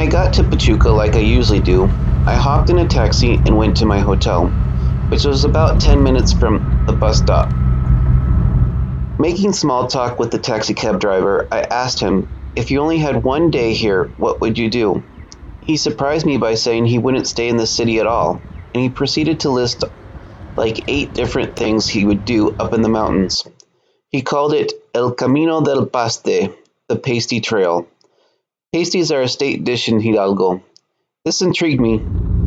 I got to Pachuca like I usually do, I hopped in a taxi and went to my hotel, which was about 10 minutes from the bus stop. Making small talk with the taxi cab driver, I asked him, if you only had one day here, what would you do? He surprised me by saying he wouldn't stay in the city at all, and he proceeded to list like 8 different things he would do up in the mountains. He called it El Camino del Paste, the Pasty Trail. Pasties are a state dish in Hidalgo. This intrigued me,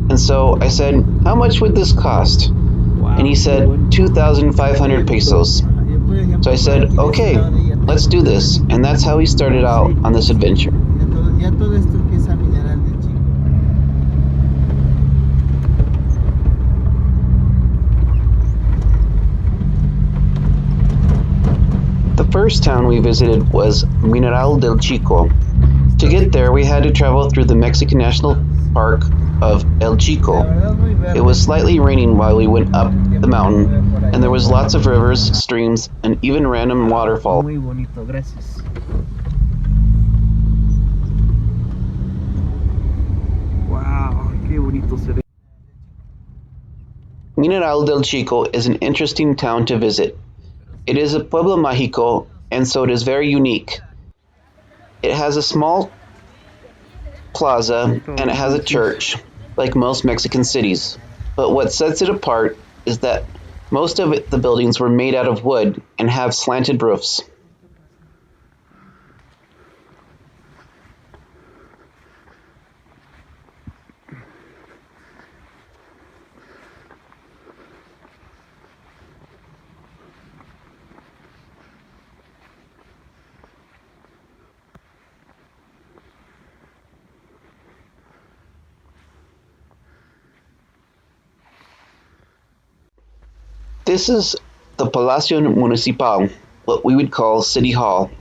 and so I said, how much would this cost? And he Wow, qué said, buen 2,500 proyecto. pesos. Yo, por So I ejemplo, por said, aquí de este okay, lado de ya let's tengo do mineral this, de and Chico. that's how he started out on this Aceites. adventure. Ya todo esto empieza mineral de Chico. The first town we visited was Mineral del Chico. To Está get rico. there, we had to travel through the Mexican National Park of El La Chico. verdad muy It verde. was slightly raining while we went up the Tiempo que no mountain, veo por and there allá was ya. lots of rivers, streams, and even random waterfalls. Muy bonito, gracias. Wow, qué bonito se ve. Mineral del Chico is an interesting town to visit. It is a pueblo mágico, and so it is very unique. It has a small plaza and it has a Entonces, church, like most Mexican cities. But what sets it apart is that most of the buildings were made out of wood and have slanted roofs. This is the Palacio Municipal, what we would call City Hall.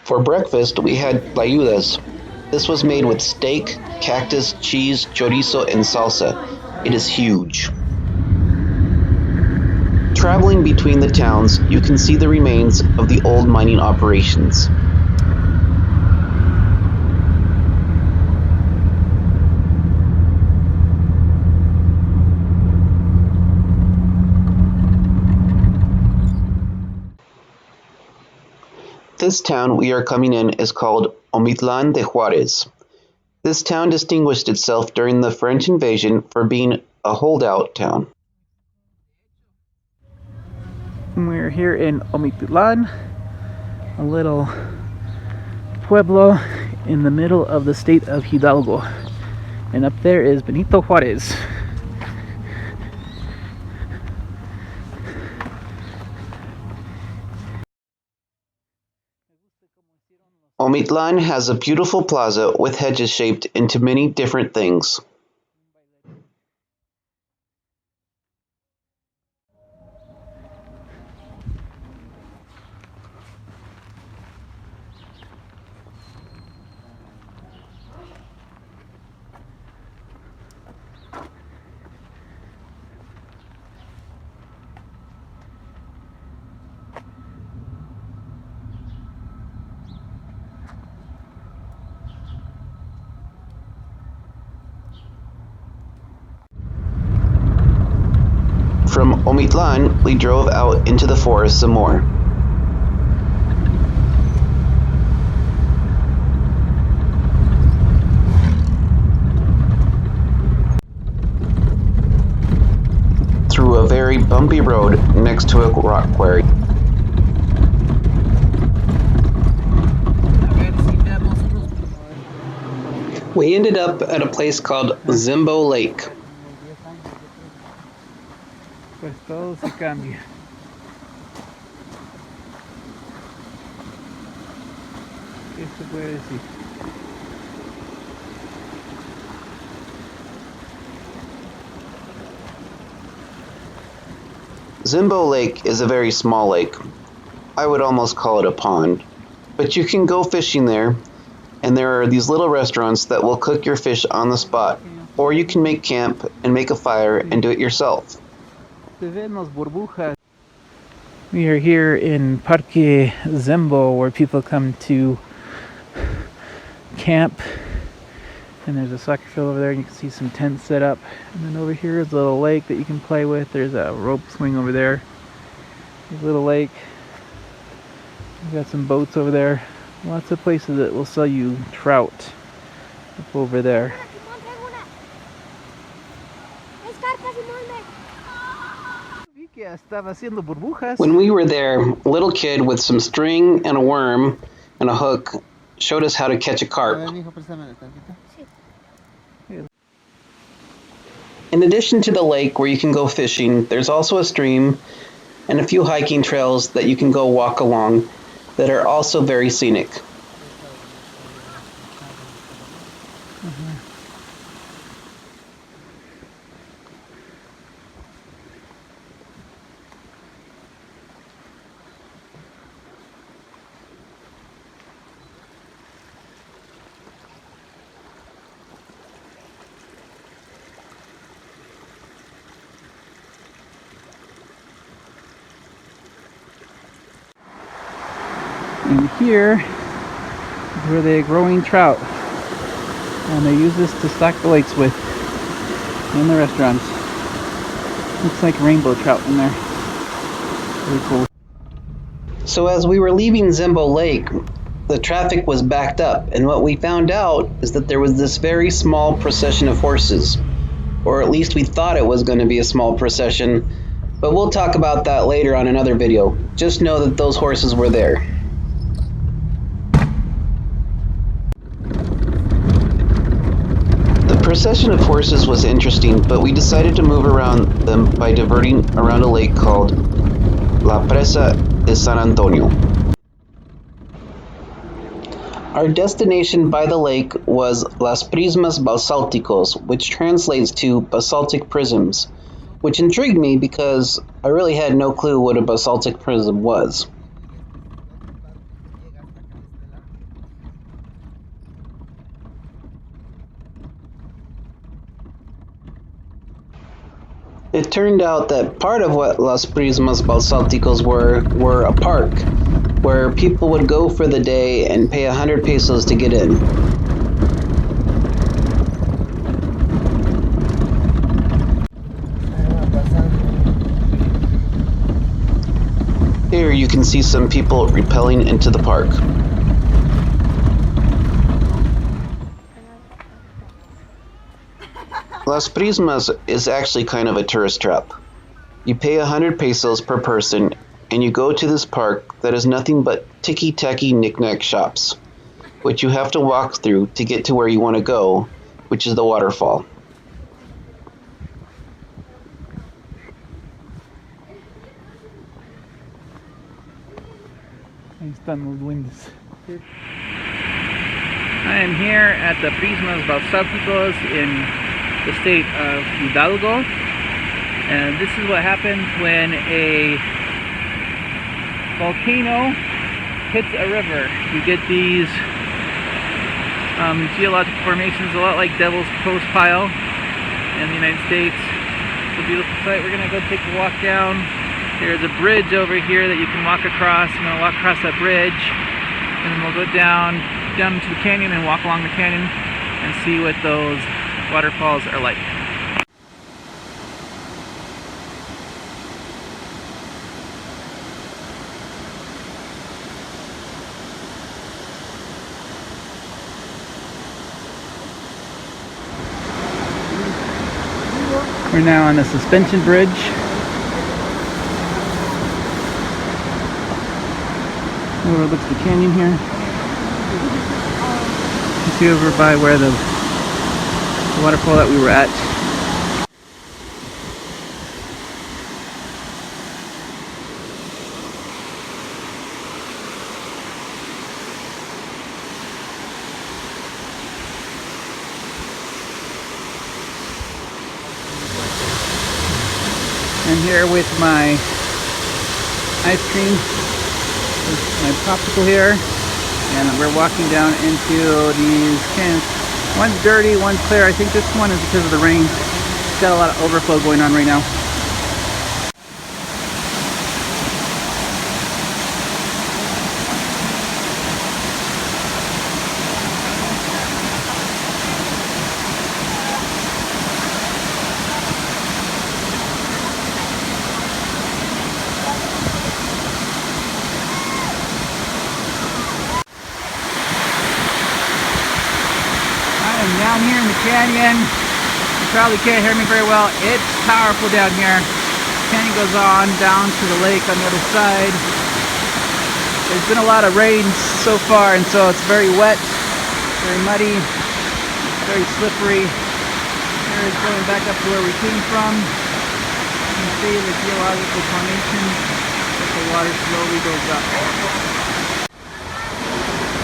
For breakfast, we had tlayudas. This was made with steak, cactus, cheese, chorizo, and salsa. It is huge. Traveling between the towns, you can see the remains of the old mining operations. This town we are coming in is called Omitlan de Juarez. This town distinguished itself during the French invasion for being a holdout town. we're here in Omitlan, a little pueblo in the middle of the state of Hidalgo. And up there is Benito Juarez. Omitlan has a beautiful plaza with hedges shaped into many different things. From Omitlan, we drove out into the forest some more. Through a very bumpy road next to a rock quarry. We ended up at a place called Zimbo Lake. Pues todo se cambia. ¿Qué se puede decir? Zimbo Lake is a very small lake. I would almost call it a pond. But you can go fishing there, and there are these little restaurants that will cook your fish on the spot. or you can make camp and make a fire and do it yourself. We are here in Parque Zembo, where people come to camp. And there's a soccer field over there, and you can see some tents set up. And then over here is a little lake that you can play with. There's a rope swing over there. There's a little lake. We've got some boats over there. Lots of places that will sell you trout up over there. When we were there, a little kid with some string and a worm and a hook showed us how to catch a carp. In addition to the lake where you can go fishing, there's also a stream and a few hiking trails that you can go walk along that are also very scenic. And here is where they're growing trout. And they use this to stock the lakes with in the restaurants. Looks like rainbow trout in there. Really cool. So as we were leaving Zembo Lake, the traffic was backed up, and what we found out is that there was this very small procession of horses, or at least we thought it was going to be a small procession, but we'll talk about that later on another video. Just know that those horses were there. The procession of horses was interesting, but we decided to move around them by diverting around a lake called La Presa de San Antonio. Our destination by the lake was Las Prismas Basálticos, which translates to basaltic prisms, which intrigued me because I really had no clue what a basaltic prism was. It turned out that part of what Las Prismas Basálticos were a park, where people would go for the day and pay 100 pesos to get in. Here you can see some people rappelling into the park. Las Prismas is actually kind of a tourist trap. You pay 100 pesos per person and you go to this park that is nothing but ticky-tacky knick-knack shops, which you have to walk through to get to where you want to go, which is the waterfall. I am here at the Prismas Basálticos in the state of Hidalgo, and this is what happens when a volcano hits a river. You get these geologic formations, a lot like Devil's Postpile in the United States. It's a beautiful sight. We're going to go take a walk down. There's a bridge over here that you can walk across. I'm going to walk across that bridge, and then we'll go down into the canyon and walk along the canyon and see what those waterfalls are like. We're now on the suspension bridge. Overlooks the canyon here. You can see over by where the waterfall that we were at. I'm here with my ice cream, with my popsicle here, and we're walking down into these canyons. One's dirty, one's clear. I think this one is because of the rain. It's got a lot of overflow going on right now. I am down here in the canyon. You probably can't hear me very well. It's powerful down here. The canyon goes on down to the lake on the other side. There's been a lot of rain so far, and so it's very wet, very muddy, very slippery. Here is going back up to where we came from. You can see the geological formation as the water slowly goes up.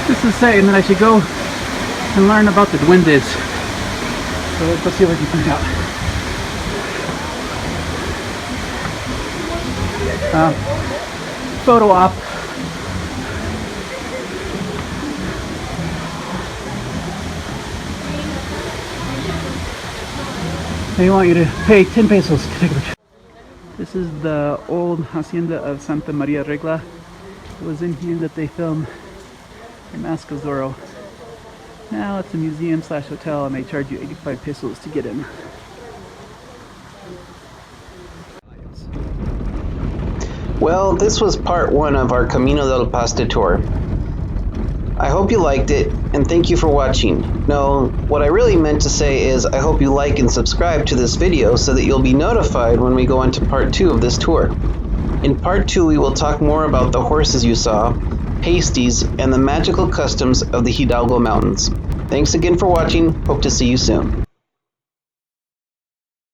This is saying that I should go and learn about the duendes. So let's see what I can find out. Photo op. They want you to pay 10 pesos to take a picture. This is the old hacienda of Santa Maria Regla. It was in here that they filmed the Mask of Zorro. Now it's a museum slash hotel and they charge you 85 pesos to get in. Well, this was part 1 of our Camino del Paste tour. I hope you liked it, and thank you for watching. No, what I really meant to say is I hope you like and subscribe to this video so that you'll be notified when we go into part 2 of this tour. In part 2 we will talk more about the horses you saw, pasties, and the magical customs of the Hidalgo Mountains. Thanks again for watching. Hope to see you soon.